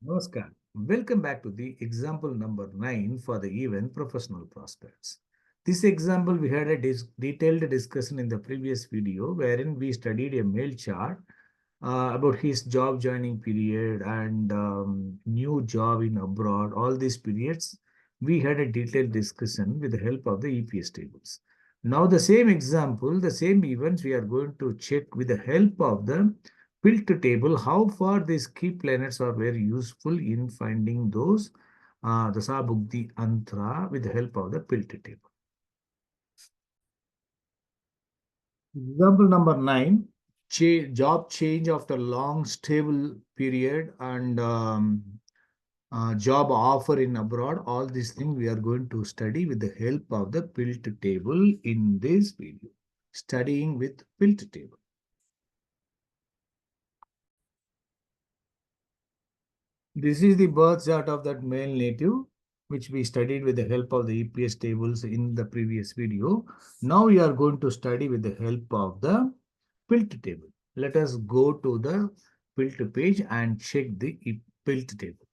Namaskar. Welcome back to the example number 9 for the event professional prospects. This example we had a detailed discussion in the previous video wherein we studied a mail chart about his job joining period and new job in abroad. All these periods we had a detailed discussion with the help of the EPS tables. Now the same example, the same events we are going to check with the help of the PILT table, how far these key planets are very useful in finding those Dasa Bhukti Antra with the help of the PILT table. Example number 9, job change after long stable period and job offer in abroad. All these things we are going to study with the help of the PILT table in this video. Studying with PILT table. This is the birth chart of that male native, which we studied with the help of the EPS tables in the previous video. Now we are going to study with the help of the PILT table. Let us go to the PILT page and check the PILT table.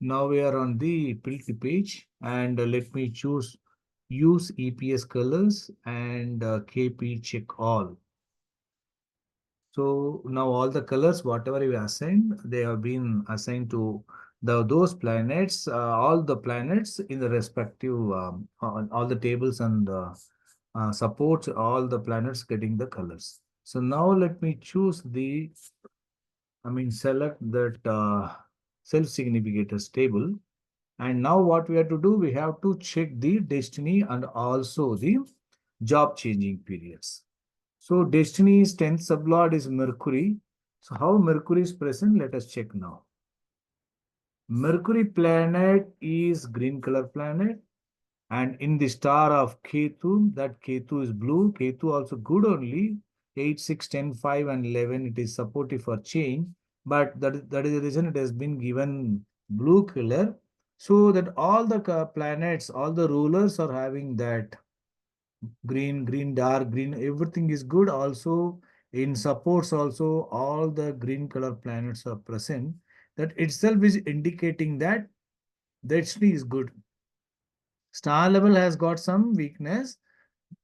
Now we are on the PILT page and let me choose use EPS colors and KP check all. So now all the colors, whatever we assigned, they have been assigned to those planets, all the planets in the respective, all the tables and supports all the planets getting the colors. So now let me choose select that self-significators table. And now what we have to do, we have to check the destiny and also the job changing periods. So destiny's 10th sublord is Mercury. So how Mercury is present? Let us check now. Mercury planet is green color planet. And in the star of Ketu, that Ketu is blue. Ketu also good only. 8, 6, 10, 5 and 11. It is supportive for change. But that is the reason it has been given blue color. So that all the planets, all the rulers are having that green, dark green, everything is good. Also, in supports also, all the green color planets are present. That itself is indicating that destiny is good. Star level has got some weakness,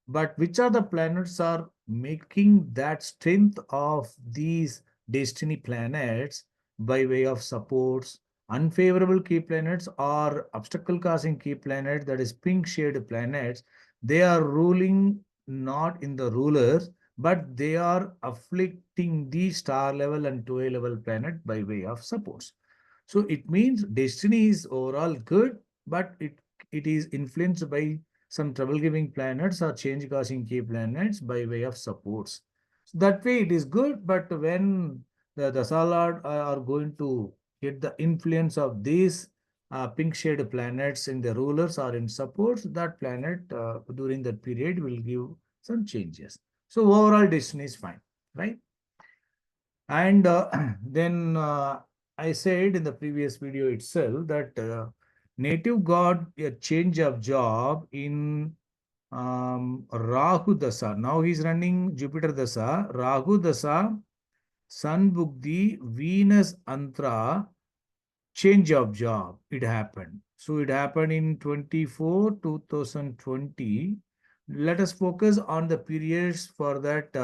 but which are the planets are making that strength of these destiny planets by way of supports, unfavorable key planets or obstacle causing key planets, that is pink shade planets, they are ruling not in the rulers, but they are afflicting the star level and 2A level planet by way of supports. So it means destiny is overall good, but it is influenced by some trouble-giving planets or change-causing key planets by way of supports. So that way it is good, but when the Dasalad are going to get the influence of these pink shade planets in the rulers or in supports, that planet during that period will give some changes. So overall destiny is fine, right? And then I said in the previous video itself that native got a change of job in Rahu Dasa. Now he's running Jupiter Dasa, Rahu Dasa, Sun Bukti, Venus Antra, change of job. It happened. So it happened in 2020. Let us focus on the periods for that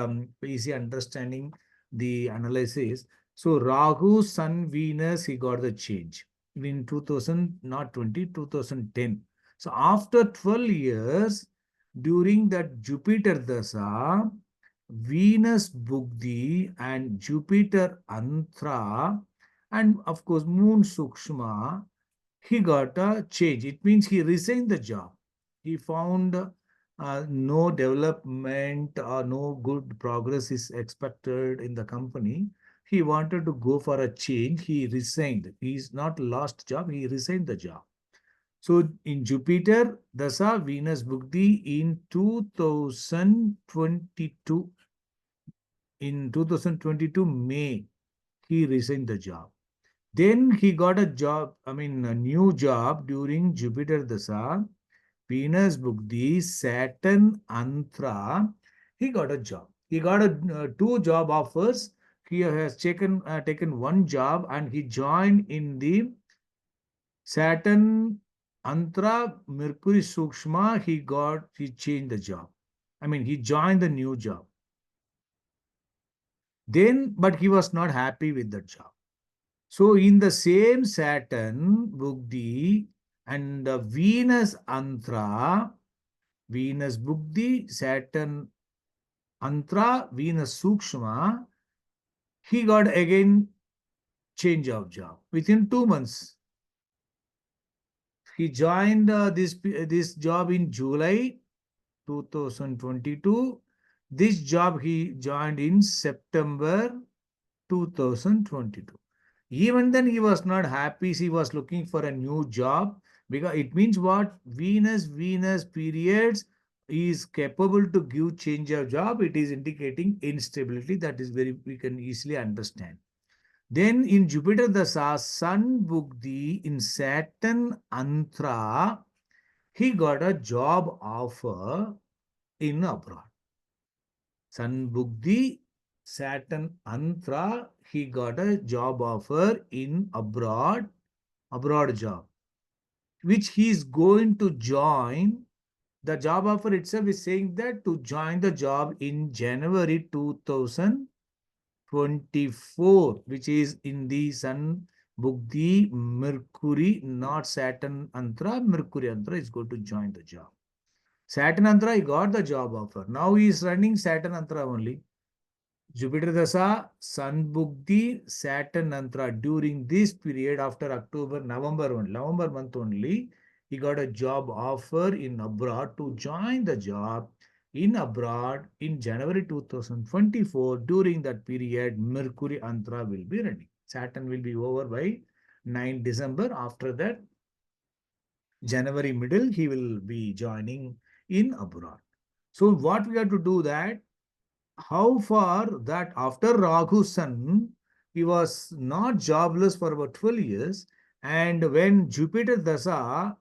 easy understanding the analysis. So Rahu, Sun, Venus, he got the change in 2000, not 20, 2010. So after 12 years, during that Jupiter Dasa, Venus Bugdi and Jupiter Antra, and of course Moon Sukshma, he got a change. It means he resigned the job. He found no development or no good progress is expected in the company. He wanted to go for a change. He resigned. He's not lost job. He resigned the job. So in Jupiter, Dasa, Venus Bhukti in 2022. In 2022 May, he resigned the job. Then he got a job, a new job during Jupiter Dasa, Venus Bhukti, Saturn Antra. He got a job. He got two job offers. He has taken one job and he joined in the Saturn Antra Mercury Sukshma. He changed the job. I mean, he joined the new job. Then, but he was not happy with the job. So, in the same Saturn Bugdi and Venus Antra, Venus Bugdi, Saturn Antra, Venus Sukshma, he got again change of job within 2 months. He joined this job in July 2022. This job he joined in September 2022. Even then, he was not happy. He was looking for a new job because it means what? Venus periods is capable to give change of job. It is indicating instability. That is very, we can easily understand. Then in Jupiter Dasa, Sun Bugdi in Saturn Antra, he got a job offer in abroad. Sun Bugdi, Saturn Antra, he got a job offer in abroad job, which he is going to join. The job offer itself is saying that to join the job in January 2024, which is in the Sun Bugdi Mercury, not Saturn Antra. Mercury Antra is going to join the job. Saturn Antra, he got the job offer. Now he is running Saturn Antra only. Jupiter Dasa, Sun Bugdi, Saturn Antra. During this period after October, November month only, he got a job offer in abroad to join the job in abroad in January 2024. During that period, Mercury Antra will be running. Saturn will be over by 9 December. After that, January middle, he will be joining in abroad. So what we have to do that, how far that after Rahu's son, he was not jobless for about 12 years. And when Jupiter Dasa,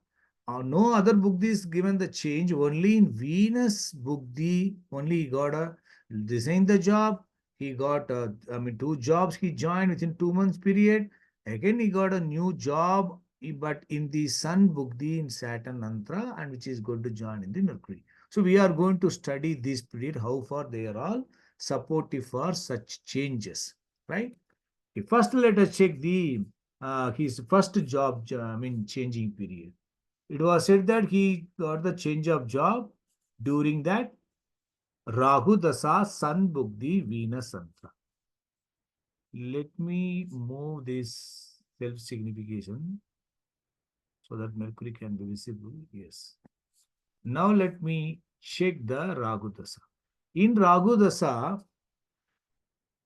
no other Bugdi is given the change, only in Venus Bugdi, only he got a resigned the job. He got, two jobs he joined within 2 months period. Again, he got a new job, but in the Sun Bugdi in Saturn Antra, and which is going to join in the Mercury. So we are going to study this period, how far they are all supportive for such changes, right? First, let us check the his first job, changing period. It was said that he got the change of job during that Rahu Dasa Sun Bugdi Venus Antra. Let me move this self-signification so that Mercury can be visible. Yes. Now let me check the Rahu Dasa. In Rahu Dasa,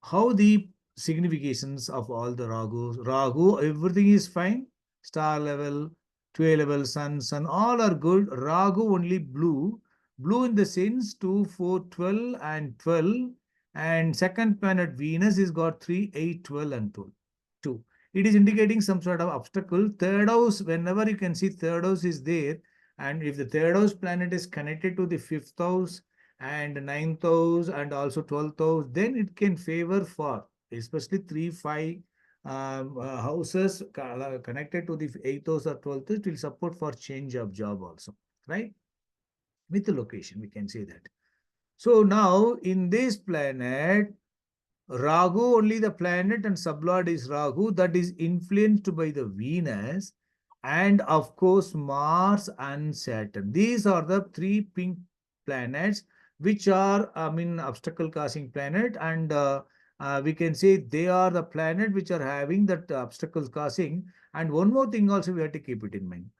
how the significations of all the Rahu, everything is fine. Star level, 12 level, sun, all are good. Rahu only blue. Blue in the sense 2, 4, 12 and 12. And second planet Venus is got 3, 8, 12 and 12. 2. It is indicating some sort of obstacle. Third house, whenever you can see third house is there. And if the third house planet is connected to the fifth house, and ninth house and also 12th house, then it can favor for especially 3, 5 houses connected to the 8th house or 12th house. It will support for change of job also, right? With the location, we can say that. So now in this planet, Rahu only the planet and sublord is Rahu, that is influenced by the Venus and of course Mars and Saturn. These are the three pink planets which are obstacle causing planet, and we can say they are the planet which are having that obstacles causing. And one more thing also we have to keep it in mind.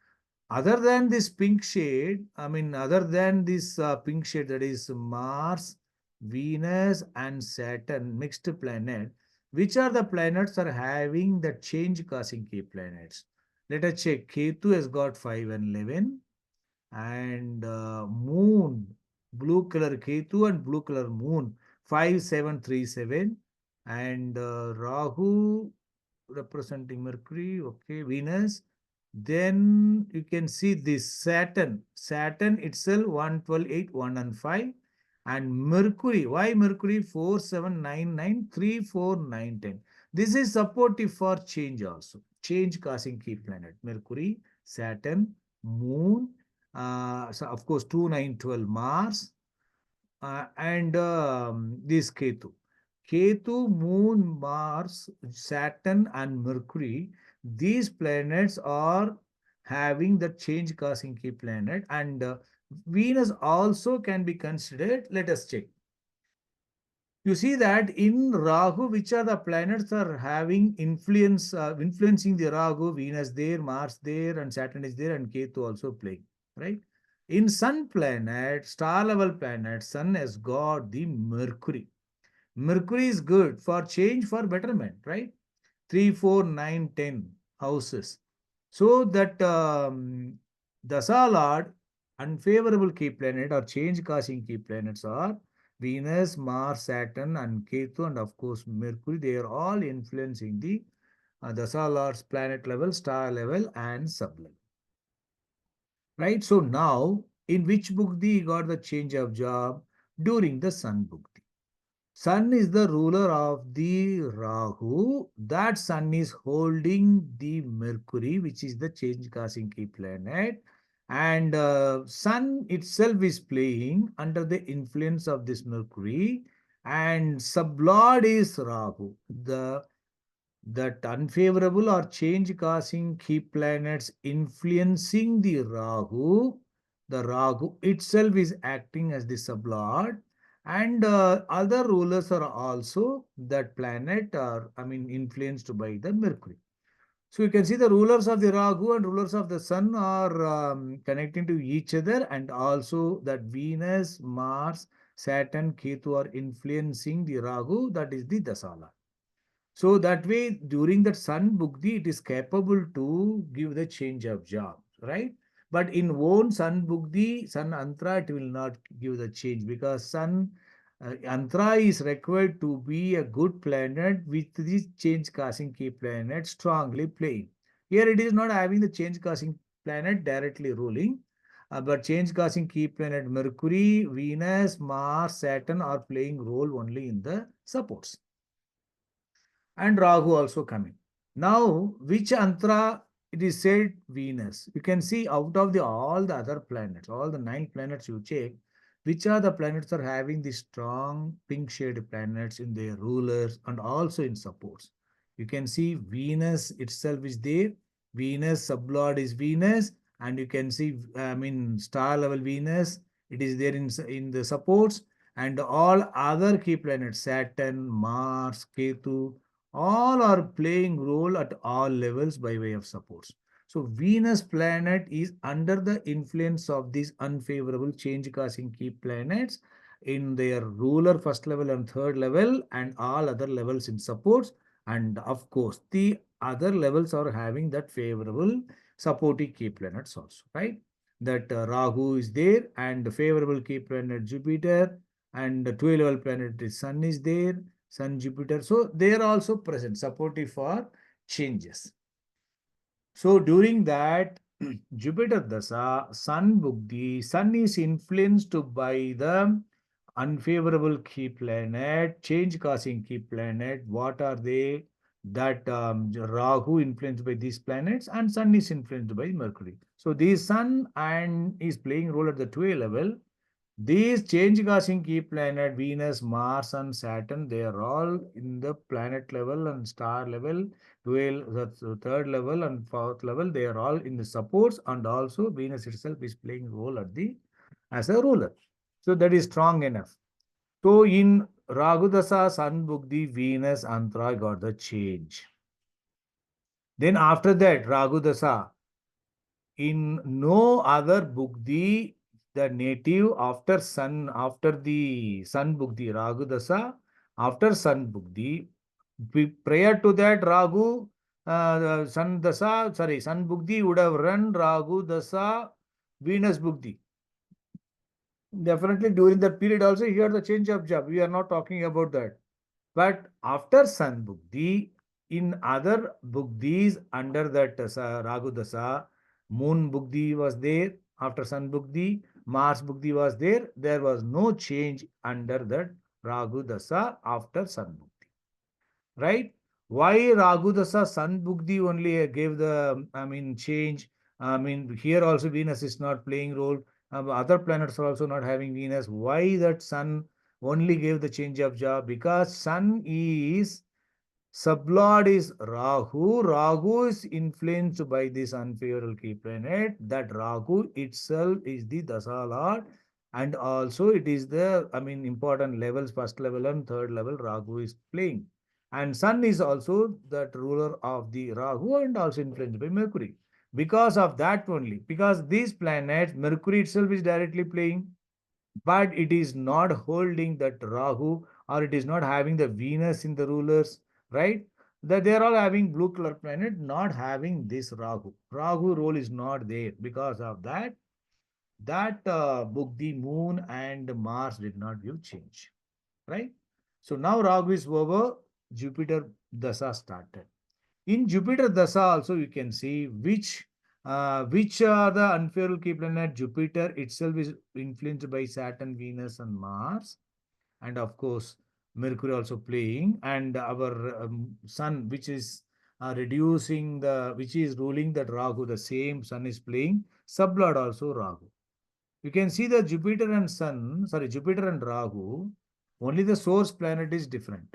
Other than this pink shade, other than this pink shade, that is Mars, Venus, and Saturn, mixed planet, which are the planets are having the change causing key planets? Let us check. Ketu has got 5 and 11, and Moon, blue color Ketu and blue color Moon, 5, 7, 3, 7, and Rahu representing Mercury, okay, Venus. Then you can see this Saturn. Saturn itself 1, 12, 8, 1 and 5. And Mercury, why Mercury? 4, 7, 9, 9, 3, 4, 9, 10. This is supportive for change also. Change causing key planet. Mercury, Saturn, Moon, so of course 2, 9, 12 Mars, and this Ketu. Ketu, Moon, Mars, Saturn, and Mercury, these planets are having the change causing key planet, and Venus also can be considered. Let us check. You see that in Rahu, which are the planets are having influence, influencing the Rahu? Venus there, Mars there, and Saturn is there, and Ketu also playing, right? In Sun planet, star level planet, Sun has got the Mercury. Mercury is good for change, for betterment, right? 3, 4, 9, 10 houses. So that Dasa Lord, unfavorable key planet or change causing key planets are Venus, Mars, Saturn, and Ketu, and of course Mercury. They are all influencing the Dasa Lord's planet level, star level, and sub level. Right? So now, in which Bhukti he got the change of job? During the Sun Bhukti. Sun is the ruler of the Rahu. That Sun is holding the Mercury, which is the change causing key planet. And Sun itself is playing under the influence of this Mercury. And sublord is Rahu. That unfavorable or change causing key planets influencing the Rahu itself is acting as the sublord, and other rulers are also that planet are, I mean, influenced by the Mercury. So you can see the rulers of the Rahu and rulers of the Sun are connecting to each other, and also that Venus, Mars, Saturn, Ketu are influencing the Rahu, that is the Dasala. So that way, during that Sun Bhukti, it is capable to give the change of job, right? But in own Sun Bhukti, Sun Antra, it will not give the change, because Sun Antra is required to be a good planet with this change causing key planet strongly playing. Here it is not having the change causing planet directly ruling, but change causing key planet Mercury, Venus, Mars, Saturn are playing role only in the supports, and Rahu also coming. Now, which Antra? It is said Venus. You can see out of all the other planets, all the 9 planets you check, which are the planets are having the strong pink shade planets in their rulers and also in supports. You can see Venus itself is there. Venus, sublord is Venus, and you can see, I mean, star level Venus, it is there in the supports, and all other key planets, Saturn, Mars, Ketu, all are playing role at all levels by way of supports. So Venus planet is under the influence of these unfavorable change causing key planets in their ruler first level and third level, and all other levels in supports. And of course, the other levels are having that favorable supporting key planets also, right? That Rahu is there, and the favorable key planet Jupiter, and the 12 level planet is Sun is there, Sun, Jupiter. So they are also present, supportive for changes. So during that Jupiter Dasa, Sun Bhukti, Sun is influenced by the unfavorable key planet, change causing key planet. What are they? That Rahu influenced by these planets, and Sun is influenced by Mercury. So this Sun and is playing role at the 12 level. These change causing key planet, Venus, Mars, and Saturn, they are all in the planet level and star level, 12, the third level and fourth level, they are all in the supports, and also Venus itself is playing role at the as a ruler. So that is strong enough. So in Ragudasa, Sun Bhukti, Venus, Antra got the change. Then after that, Ragudasa, in no other Bhukti, the native after Sun, after the Sun Bhukti, Ragu Dasa, after Sun Bhukti, prior to that, Ragu, Sun Dasa, sorry, Sun Bhukti would have run Ragu Dasa, Venus Bhukti. Definitely during that period also, here the change of job. We are not talking about that. But after Sun Bhukti, in other Bhuktis under that Ragu Dasa, Moon Bhukti was there after Sun Bhukti, Mars Bukti was there. There was no change under that Ragu Dasa after Sun Bukti. Right? Why Ragu Dasa Sun Bukti only gave the, change? Here also Venus is not playing role. Other planets are also not having Venus. Why that Sun only gave the change of job? Because Sun is Sublord is Rahu. Rahu is influenced by this unfavorable key planet. That Rahu itself is the Dasa Lord, and also it is the, important levels, first level and third level Rahu is playing. And Sun is also that ruler of the Rahu and also influenced by Mercury. Because of that only, because these planets, Mercury itself is directly playing, but it is not holding that Rahu, or it is not having the Venus in the rulers, right? That they are all having blue color planet, not having this Rahu. Rahu role is not there. Because of that, book the moon and Mars did not give change, right? So now Rahu is over, Jupiter Dasa started. In Jupiter Dasa also you can see which are the unfavorable key planet. Jupiter itself is influenced by Saturn, Venus, and Mars, and of course Mercury also playing, and our Sun, which is reducing the, which is ruling that Rahu, the same Sun is playing. Sublord also Rahu. You can see the Jupiter and Sun, sorry, Jupiter and Rahu. Only the source planet is different.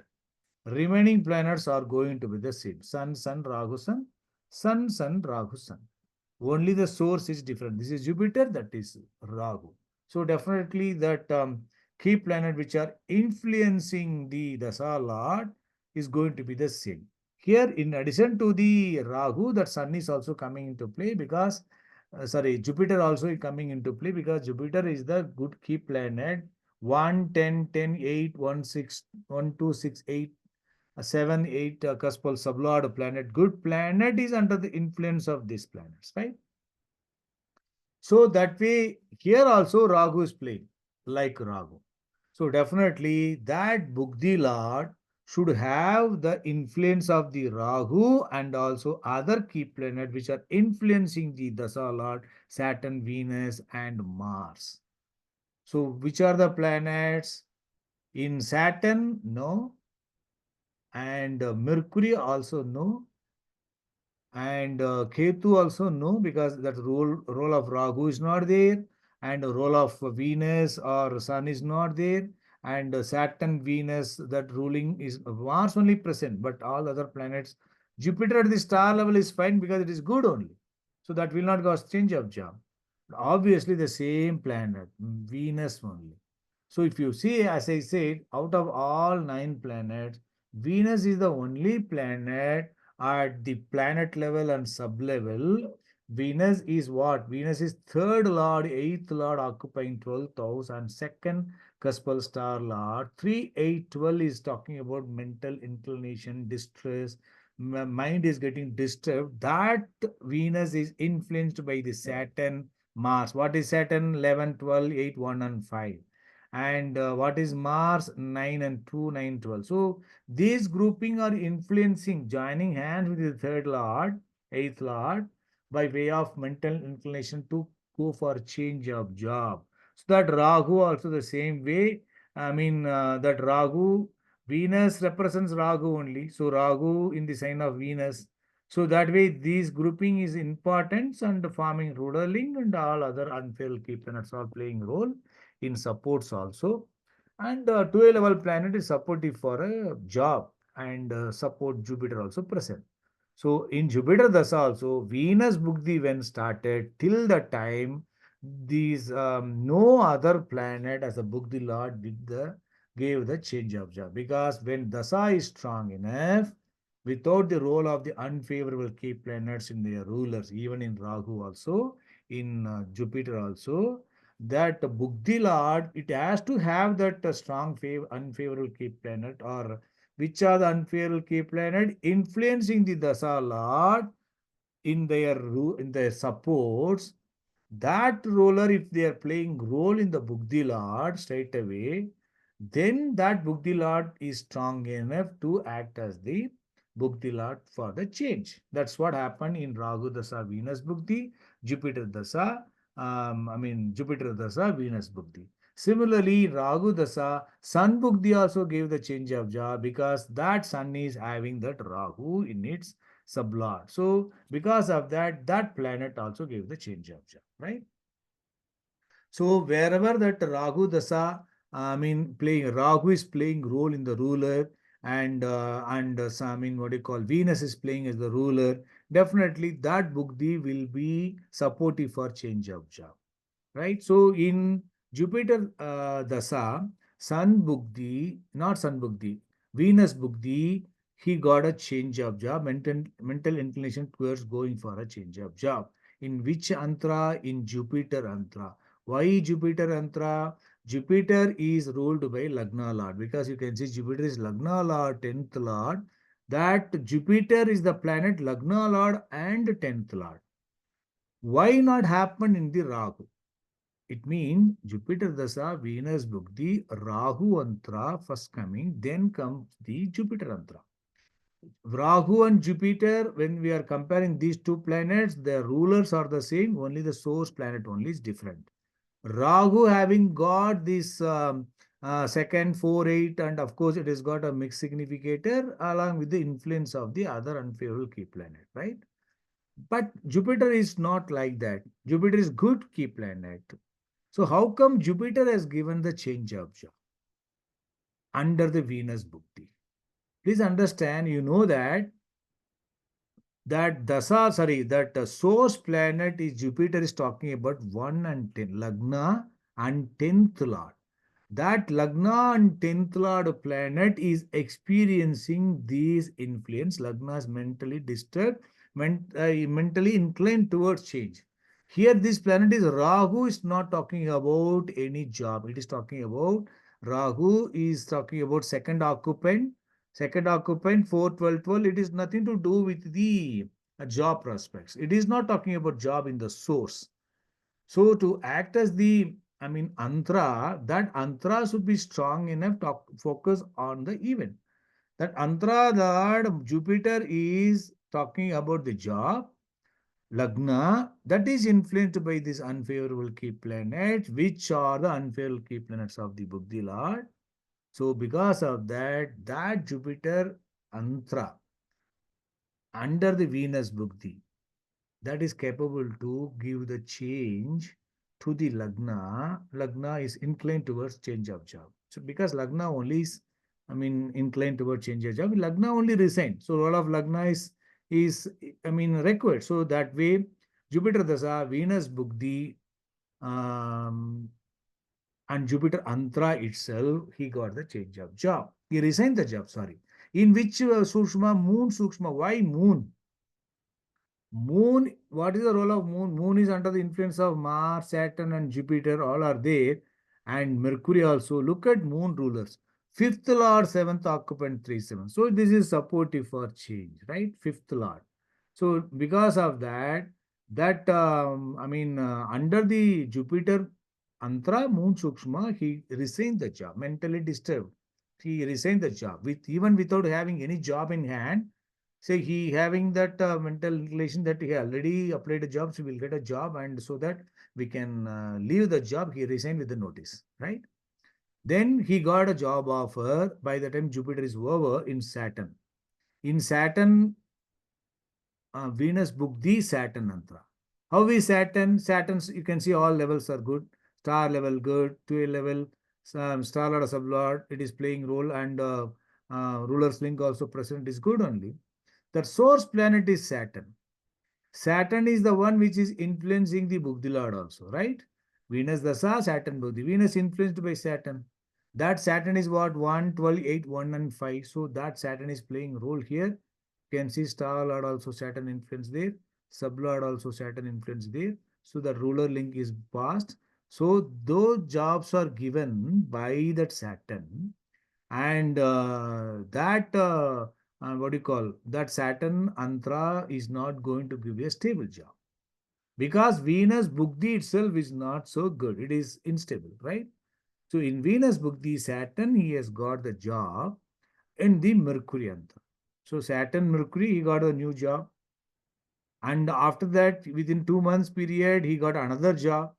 Remaining planets are going to be the same. Sun, Sun, Rahu, Sun, Sun, Sun, Rahu, Sun. Only the source is different. This is Jupiter, that is Rahu. So definitely that key planet which are influencing the Dasa Lord is going to be the same. Here, in addition to the Rahu, that Sun is also coming into play because, Jupiter also is coming into play because Jupiter is the good key planet. 1, 10, 10, 8, 1, 6, 1, 2, 6, 8, 7, 8 cuspal sublord planet. Good planet is under the influence of these planets, right? So that way, here also Ragu is playing like Ragu. So definitely that Bugdi Lord should have the influence of the Rahu and also other key planet which are influencing the Dasa Lord, Saturn, Venus, and Mars. So which are the planets? In Saturn, no. And Mercury also no. And Ketu also no, because that role of Rahu is not there, and the role of Venus or Sun is not there, and Saturn, Venus, that ruling is Mars only present, but all other planets, Jupiter at the star level is fine because it is good only, so that will not cause change of job. Obviously, the same planet, Venus only. So if you see, as I said, out of all 9 planets, Venus is the only planet at the planet level and sub level. Venus is what? Venus is third lord, eighth lord occupying 12th house, and second cuspal star lord. 3, 8, 12 is talking about mental inclination, distress. Mind is getting disturbed. That Venus is influenced by the Saturn, Mars. What is Saturn? 11, 12, 8, 1, and 5. And what is Mars? 9 and 2, 9, 12. So these grouping are influencing, joining hands with the third lord, eighth lord, by way of mental inclination to go for change of job. So that Rahu also the same way. That Rahu, Venus represents Rahu only. So Rahu in the sign of Venus. So that way, these grouping is important and forming ruling and all other unfair key planets are playing role in supports also. And 2A level planet is supportive for a job and support Jupiter also present. So in Jupiter Dasa also, Venus Bukti when started till the time, these no other planet as a Bukti Lord gave the change of job, because when Dasa is strong enough, without the role of the unfavorable key planets in their rulers, even in Rahu also, in Jupiter also, that Bukti Lord, it has to have that strong unfavorable key planet, or which are the unfavorable key planet influencing the Dasa Lord in their supports. That ruler, if they are playing role in the Bukti Lord straight away, then that Bukti Lord is strong enough to act as the Bukti Lord for the change. That's what happened in Rahu Dasa Venus Bukti, Jupiter Dasa. Jupiter Dasa, Venus Bukti. Similarly, Rahu Dasa, Sun Bukti also gave the change of job because that Sun is having that Rahu in its sublord. So, because of that, that planet also gave the change of job, right? So wherever that Rahu Dasa, playing Rahu is playing role in the ruler, what do you call Venus is playing as the ruler. Definitely that Bukti will be supportive for change of job, right? So in Jupiter Dasa, Sun Bukti, not Sun Bukti, Venus Bukti, he got a change of job, mental inclination towards going for a change of job. In which antra? In Jupiter antra. Why Jupiter antra? Jupiter is ruled by Lagna Lord because you can see Jupiter is Lagna Lord, 10th Lord. That Jupiter is the planet Lagna Lord and 10th Lord. Why not happen in the Rahu? It means Jupiter Dasa, Venus Bhukti, Rahu Antra first coming, then comes the Jupiter Antra. Rahu and Jupiter, when we are comparing these two planets, their rulers are the same, only the source planet only is different. Rahu having got this second, 4, 8, and of course it has got a mixed significator along with the influence of the other unfavorable key planet, right? But Jupiter is not like that. Jupiter is good key planet. So how come Jupiter has given the change of job under the Venus Bhukti? Please understand, you know that source planet is Jupiter is talking about 1 and 10, Lagna and 10th Lord. That Lagna and 10th Lord planet is experiencing these influence. Lagna is mentally disturbed, mentally inclined towards change. Here, this planet is Rahu is not talking about any job. It is talking about Rahu is talking about second occupant, 4, 12, 12. It is nothing to do with the job prospects. It is not talking about job in the source. So to act as the, antra, that antra should be strong enough to focus on the event. That antra, that Jupiter is talking about the job, Lagna, that is influenced by these unfavorable key planets, which are the unfavorable key planets of the Buddhi Lord. So because of that, that Jupiter antra under the Venus Bhukti, that is capable to give the change to the Lagna. Lagna is inclined towards change of job. So because Lagna only is, inclined towards change of job, Lagna only resign. So role of Lagna is required. So that way, Jupiter Dasa, Venus Bhukti, um, and Jupiter Antra itself, he got the change of job. He resigned the job, sorry. In which Sukshma, Moon Sukshma, why Moon? Moon, what is the role of Moon? Moon is under the influence of Mars, Saturn, and Jupiter, all are there, and Mercury also. Look at Moon rulers. Fifth Lord, seventh occupant, 3, 7. So this is supportive for change, right? Fifth Lord. So because of that, under the Jupiter Antra, Moon Sukshma, he resigned the job, mentally disturbed. He resigned the job with even without having any job in hand. Say he having that mental inclination that he already applied a job, so we'll get a job, and so that we can leave the job, he resigned with the notice, right? Then he got a job offer by the time Jupiter is over in Saturn. In Saturn, Venus booked the Saturn Antra. How is Saturn? Saturn's, you can see all levels are good. Star level good, 12 level, star lord or sublord, it is playing role, and ruler's link also present is good only. The source planet is Saturn. Saturn is the one which is influencing the Buddhi Lord also, right? Venus Dasa, Saturn Buddhi. Venus influenced by Saturn. That Saturn is what? 1, 12, 8, 1 and 5. So that Saturn is playing role here. You can see star lord also Saturn influence there. Sublord also Saturn influence there. So the ruler link is passed. So those jobs are given by that Saturn, and what do you call that Saturn Antra is not going to give you a stable job because Venus Bukti itself is not so good. It is unstable, right? So in Venus Bukti, Saturn, he has got the job in the Mercury Antra. So Saturn Mercury, he got a new job. And after that, within 2 months period, he got another job.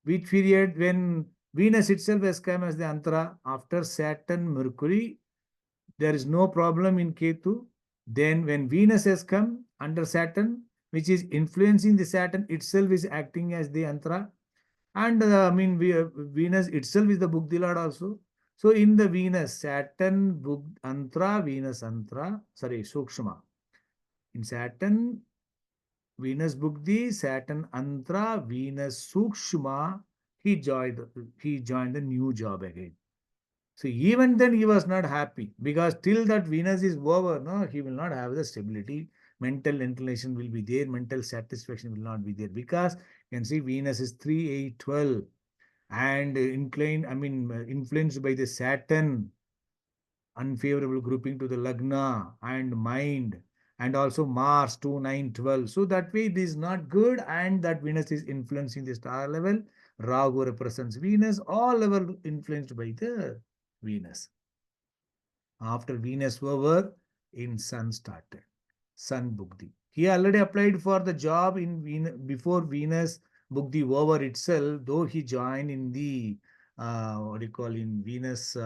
Which period? When Venus itself has come as the Antara, after Saturn, Mercury, there is no problem in Ketu. Then when Venus has come under Saturn, which is influencing the Saturn itself is acting as the Antara. And Venus itself is the Bugdi Lord also. So in the Venus, Saturn, Antara, Venus Antara, sorry, Sukshma. In Saturn, Venus Bugdi, Saturn Antara, Venus Sukshma, he joined the new job again. So even then he was not happy because till that Venus is over, no, he will not have the stability. Mental inclination will be there, mental satisfaction will not be there because you can see Venus is 3, 8, 12 and influenced by the Saturn, unfavorable grouping to the Lagna and mind, and also Mars 2, 9, 12. So that way it is not good, and that Venus is influencing the star level. Rahu represents Venus, all level influenced by the Venus. After Venus over, in Sun started. Sun Bugdi. He already applied for the job in before Venus Bugdi over itself, though he joined in the what do you call in Venus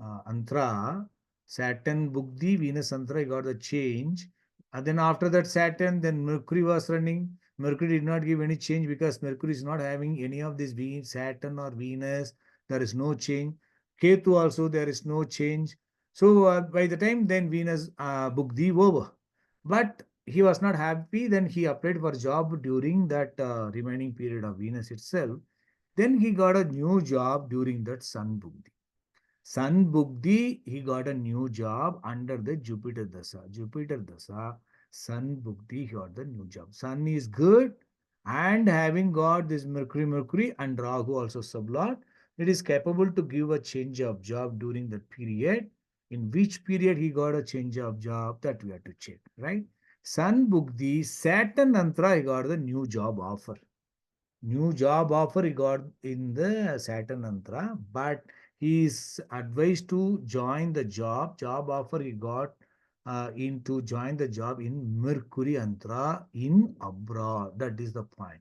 Antra, Saturn Bugdi, Venus Antra, he got the change. And then after that Saturn, then Mercury was running. Mercury did not give any change because Mercury is not having any of this Saturn or Venus. There is no change. Ketu also there is no change. So by the time then Venus booked the over, but he was not happy. Then he applied for job during that remaining period of Venus itself. Then he got a new job during that Sun booked. Sun Bugdi, he got a new job under the Jupiter Dasa. Jupiter Dasa, Sun Bugdi, he got the new job. Sun is good and having got this Mercury and Rahu also sublord, it is capable to give a change of job during that period. In which period he got a change of job, that we have to check, right? Sun Bugdi, Saturn Antra, he got the new job offer. New job offer he got in the Saturn Antra, but he is advised to join the job offer he got in to join the job in Mercury Antra in abroad. That is the point.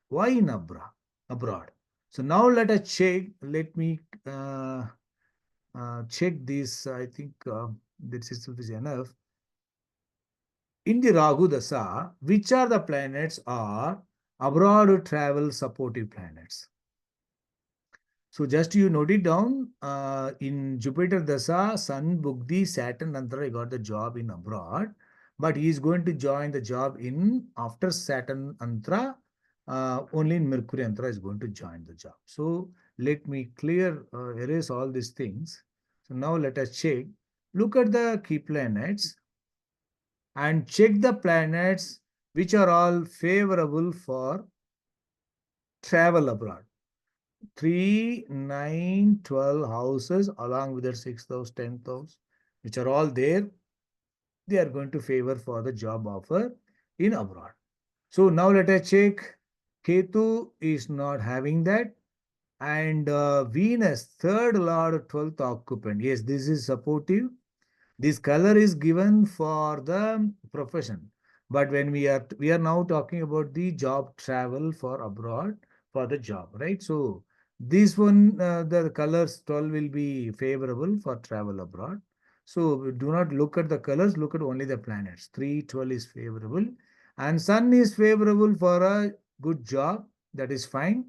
Why in abroad? So now let us check. Let me check this. I think this itself is enough. In the Rahu Dasa, which are the planets are abroad travel supportive planets? So just you note it down. In Jupiter Dasa, Sun, Bugdi, Saturn, Antara got the job in abroad, but he is going to join the job in after Saturn Antara. Only in Mercury Antara is going to join the job. So let me erase all these things. So now let us check. Look at the key planets and check the planets which are all favorable for travel abroad. 3, 9, 12 houses along with their 6th house, 10th house, which are all there, they are going to favor for the job offer in abroad. So now let us check. Ketu is not having that. And Venus, third lord, 12th occupant. Yes, this is supportive. This color is given for the profession. But when we are now talking about the job travel for abroad for the job, right? So this one, the colors 12 will be favorable for travel abroad. So do not look at the colors, look at only the planets. 3, 12 is favorable. And sun is favorable for a good job. That is fine.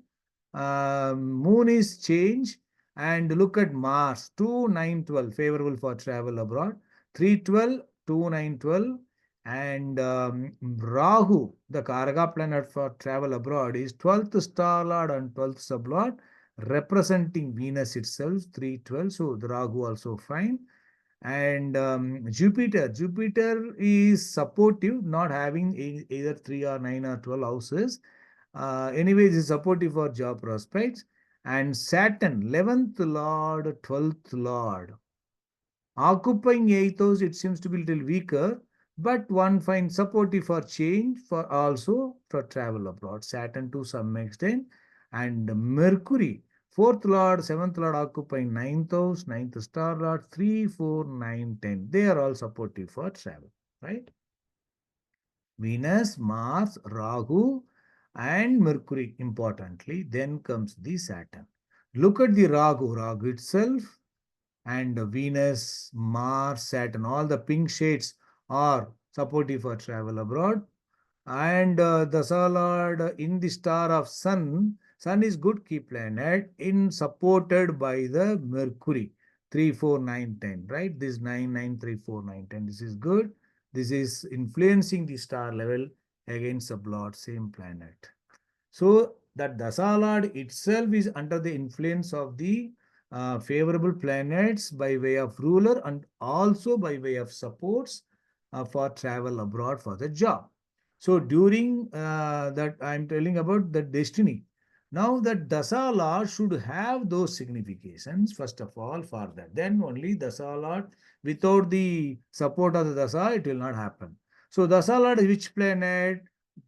Moon is change. And look at Mars, 2, 9, 12, favorable for travel abroad. 3, 12, 2, 9, 12. And Rahu, the Karaka planet for travel abroad, is 12th star lord and 12th sublord, representing Venus itself, 3, 12. So the Rahu also fine. And Jupiter is supportive, not having either 3 or 9 or 12 houses. Anyways, is supportive for job prospects. And Saturn, 11th Lord, 12th Lord. Occupying 8th house, it seems to be a little weaker, but one finds supportive for change, for also for travel abroad. Saturn to some extent. And Mercury, 4th Lord, 7th Lord occupying 9th house, 9th star Lord, 3, 4, 9, 10. They are all supportive for travel, right? Venus, Mars, Rahu, and Mercury, importantly. Then comes the Saturn. Look at the Rahu, Rahu itself, and Venus, Mars, Saturn, all the pink shades are supportive for travel abroad. And the Lord in the star of Sun is good key planet in supported by the Mercury 3, 4, 9, 10. Right? This 9, 9, 3, 4, 9, 10. This is good. This is influencing the star level against the Lord, same planet. So that Dasalad itself is under the influence of the favorable planets by way of ruler and also by way of supports for travel abroad for the job. So during that I'm telling about the destiny. Now that Dasala should have those significations first of all for that. Then only Dasala, without the support of the Dasa, it will not happen. So Dasala is which planet?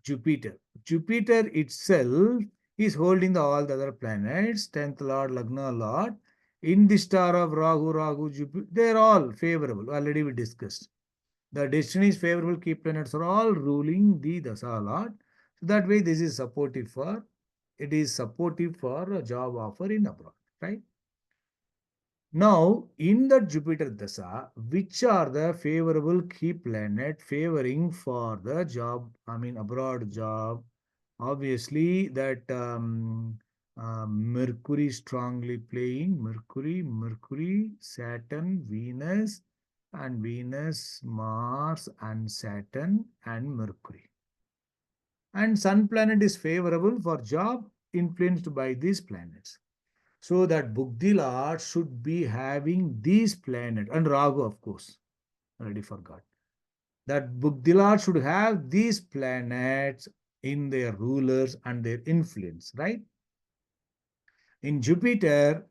Jupiter. Jupiter itself is holding all the other planets, 10th Lord, Lagna Lord. In the star of Rahu, Jupiter, they're all favorable. Already we discussed. The destiny's favorable key planets are all ruling the Dasa Lord. So that way, this is supportive for, it is supportive for a job offer in abroad, right? Now, in the Jupiter Dasa, which are the favorable key planet favoring for the job, abroad job? Obviously, that Mercury strongly playing, Mercury, Saturn, Venus, and Venus, Mars, and Saturn, and Mercury. And Sun planet is favorable for job influenced by these planets. So that Bugdila should be having these planets, and Rahu, of course, already forgot. That Bugdila should have these planets in their rulers and their influence, right? In Jupiter,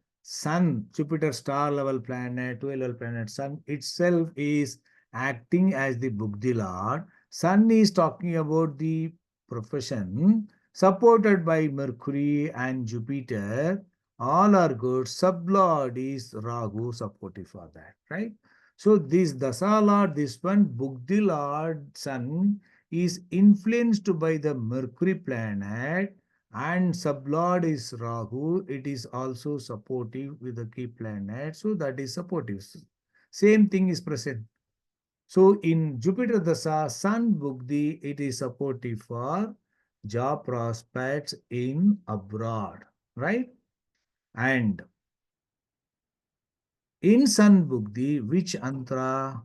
Jupiter star level planet, 12 level planet, Sun itself is acting as the Bugdi Lord. Sun is talking about the profession, supported by Mercury and Jupiter. All are good. Sublord is Rahu, supportive for that, right? So this Dasa Lord, this one, Bugdi Lord, Sun, is influenced by the Mercury planet and sublord is Rahu. It is also supportive with the key planet. So that is supportive. Same thing is present. So in Jupiter Dasa, Sun Bugdi, it is supportive for job prospects in abroad, right? And in Sun Bugdi, which Antra?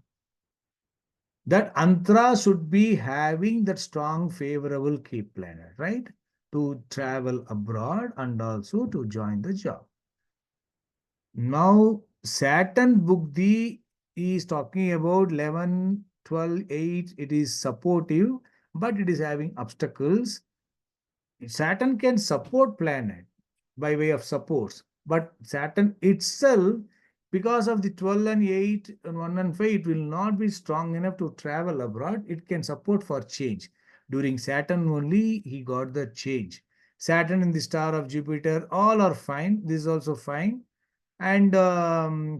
That Antra should be having that strong favorable key planet, right? To travel abroad and also to join the job. Now, Saturn Bugdi is talking about 11, 12, 8. It is supportive, but it is having obstacles. Saturn can support planet by way of supports, but Saturn itself, because of the 12 and 8 and 1 and 5, it will not be strong enough to travel abroad. It can support for change. During Saturn only, he got the change. Saturn in the star of Jupiter, all are fine. This is also fine. And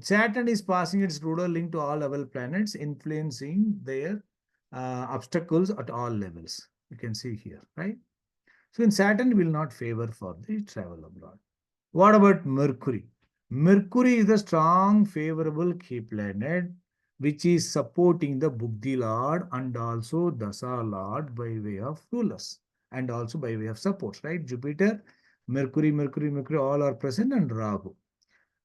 Saturn is passing its ruler link to all level planets, influencing their obstacles at all levels. You can see here, right? So in Saturn will not favor for the travel abroad. What about Mercury? Mercury is a strong favorable key planet which is supporting the Bugdi Lord and also Dasa Lord by way of rulers and also by way of supports, right? Jupiter, Mercury, all are present and Rahu.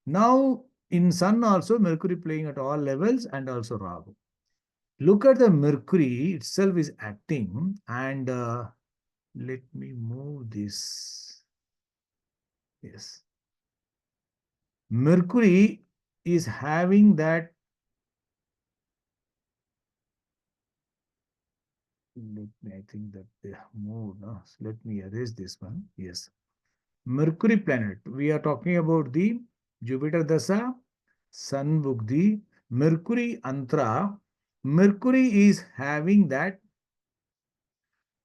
Now, in Sun also, Mercury playing at all levels and also Rahu. Look at the Mercury itself is acting and let me move this. Yes. Mercury is having that. I think that they have moved. No? So let me erase this one. Yes. Mercury planet. We are talking about the Jupiter Dasa, Sun Bugdi, Mercury Antra. Mercury is having that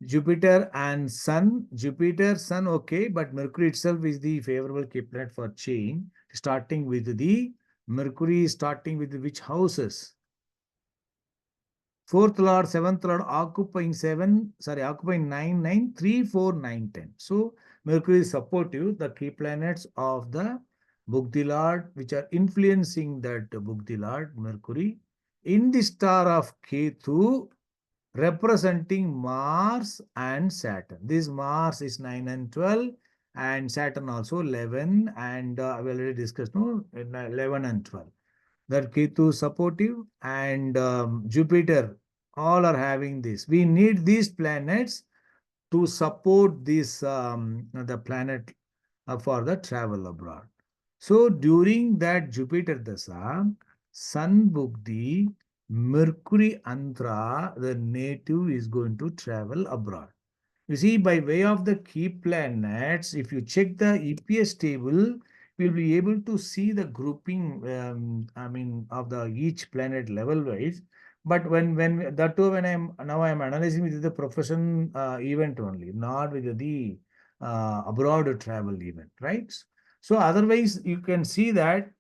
Jupiter and Sun. Jupiter, Sun, okay, but Mercury itself is the favorable key planet for change. Starting with the Mercury, starting with which houses? Fourth lord, seventh lord occupying 9, 3, 4, 9, 10. So Mercury is supportive, the key planets of the Bugdi Lord, which are influencing that Bugdi Lord, Mercury, in the star of Ketu, representing Mars and Saturn. This Mars is 9 and 12, and Saturn also 11, and we already discussed, no, 11 and 12. That Ketu supportive, and Jupiter, all are having this. We need these planets to support this the planet for the travel abroad. So during that Jupiter Dasa, Sun Bukti, Mercury Antra, the native is going to travel abroad. You see, by way of the key planets, if you check the EPS table, we'll be able to see the grouping, of the each planet level wise. But when that too, when I'm analyzing with the profession event only, not with the abroad travel event, right? So otherwise, you can see that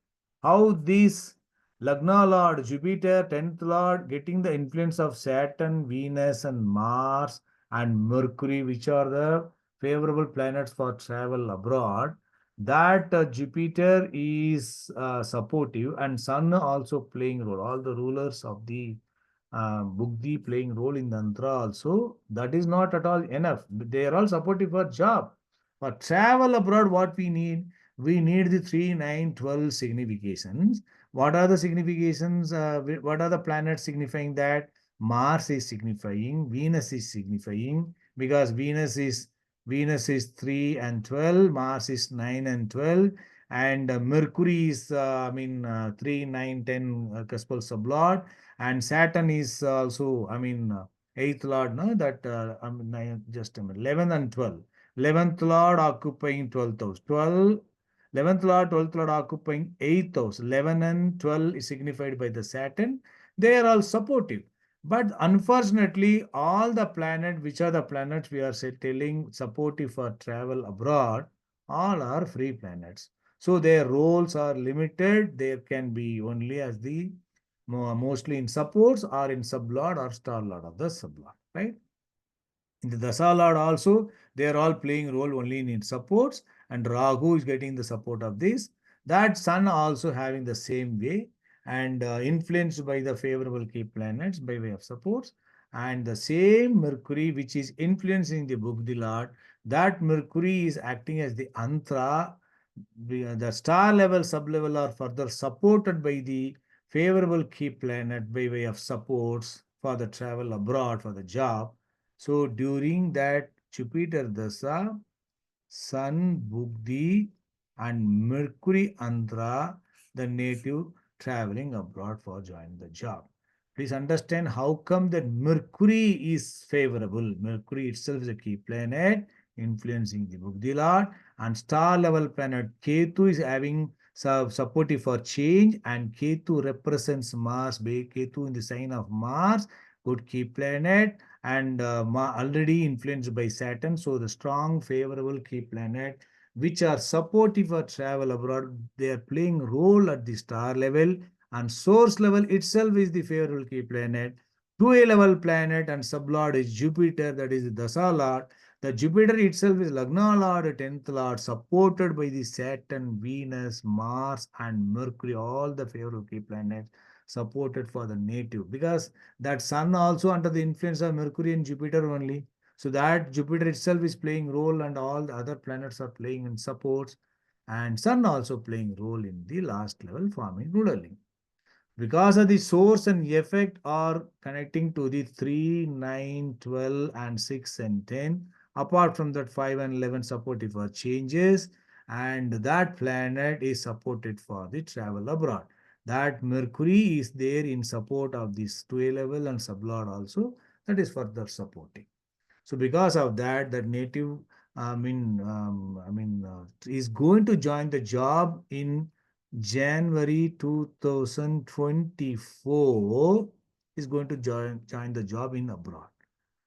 how these Lagna Lord, Jupiter, 10th Lord, getting the influence of Saturn, Venus, and Mars and Mercury, which are the favorable planets for travel abroad, that Jupiter is supportive and Sun also playing role. All the rulers of the Bugdi playing role in the Tantra also. That is not at all enough. They are all supportive for job. For travel abroad, what we need? We need the 3, 9, 12 significations. What are the significations? What are the planets signifying that? Mars is signifying, Venus is signifying, because Venus is 3 and 12, Mars is 9 and 12, and Mercury is 3, 9, 10 cuspal sublord, and Saturn is also, eighth lord, no, that just a minute, 11 and 12. 11th lord occupying 12th house. 11th lord, 12th lord occupying 8th house. 11 and 12 is signified by the Saturn. They are all supportive. But unfortunately, all the planets, which are the planets we are telling supportive for travel abroad, all are free planets. So their roles are limited. There can be only as the mostly in supports or in sublord or star lord of the sublord, right? In the Dasa Lord also, they are all playing role only in its supports, and Rahu is getting the support of this. That Sun also having the same way, and influenced by the favorable key planets by way of supports. And the same Mercury, which is influencing the Bugdi Lord, that Mercury is acting as the Antra. The star level, sub level are further supported by the favorable key planet by way of supports for the travel abroad for the job. So during that Jupiter Dasa, Sun, Bugdi, and Mercury Andhra, the native traveling abroad for joining the job. Please understand how come that Mercury is favorable. Mercury itself is a key planet influencing the Bugdi Lord, and star level planet Ketu is having supportive for change, and Ketu represents Mars. Ketu in the sign of Mars, good key planet, and already influenced by Saturn. So the strong favorable key planet which are supportive for travel abroad, they are playing role at the star level, and source level itself is the favorable key planet. 2A level planet and sublord is Jupiter, that is the Dasa Lord. The Jupiter itself is Lagna Lord, 10th Lord, supported by the Saturn, Venus, Mars, and Mercury, all the favorable key planets supported for the native, because that Sun also under the influence of Mercury and Jupiter only. So that Jupiter itself is playing role, and all the other planets are playing in supports, and Sun also playing role in the last level forming ruling. Because of the source and effect are connecting to the 3, 9, 12, and 6 and 10. Apart from that, 5 and 11 supported for changes, and that planet is supported for the travel abroad. That Mercury is there in support of this 2A level and sublord also, that is further supporting. So because of that, that native, is going to join the job in January 2024, is going to join the job in abroad.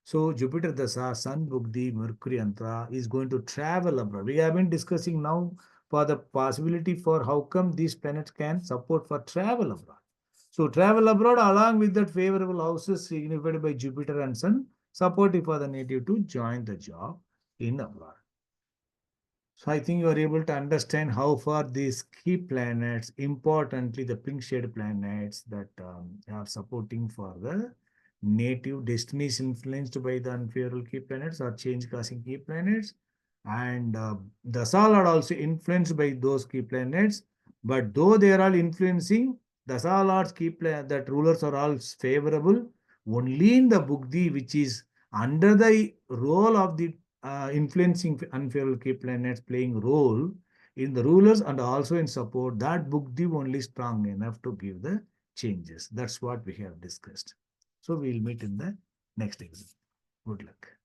So Jupiter Dasa, Sun, Bugdi, Mercury Antra is going to travel abroad. We have been discussing now for the possibility for how come these planets can support for travel abroad. So travel abroad along with that favorable houses signified by Jupiter and Sun, supportive for the native to join the job in abroad. So I think you are able to understand how far these key planets, importantly the pink shade planets that are supporting for the native destinies influenced by the unfavorable key planets or change causing key planets. And the Dasal are also influenced by those key planets. But though they are all influencing, the Dasal are key that rulers are all favorable. Only in the Bugdi, which is under the role of the influencing unfavorable key planets playing role in the rulers and also in support, that Bugdi only strong enough to give the changes. That's what we have discussed. So we'll meet in the next exam. Good luck.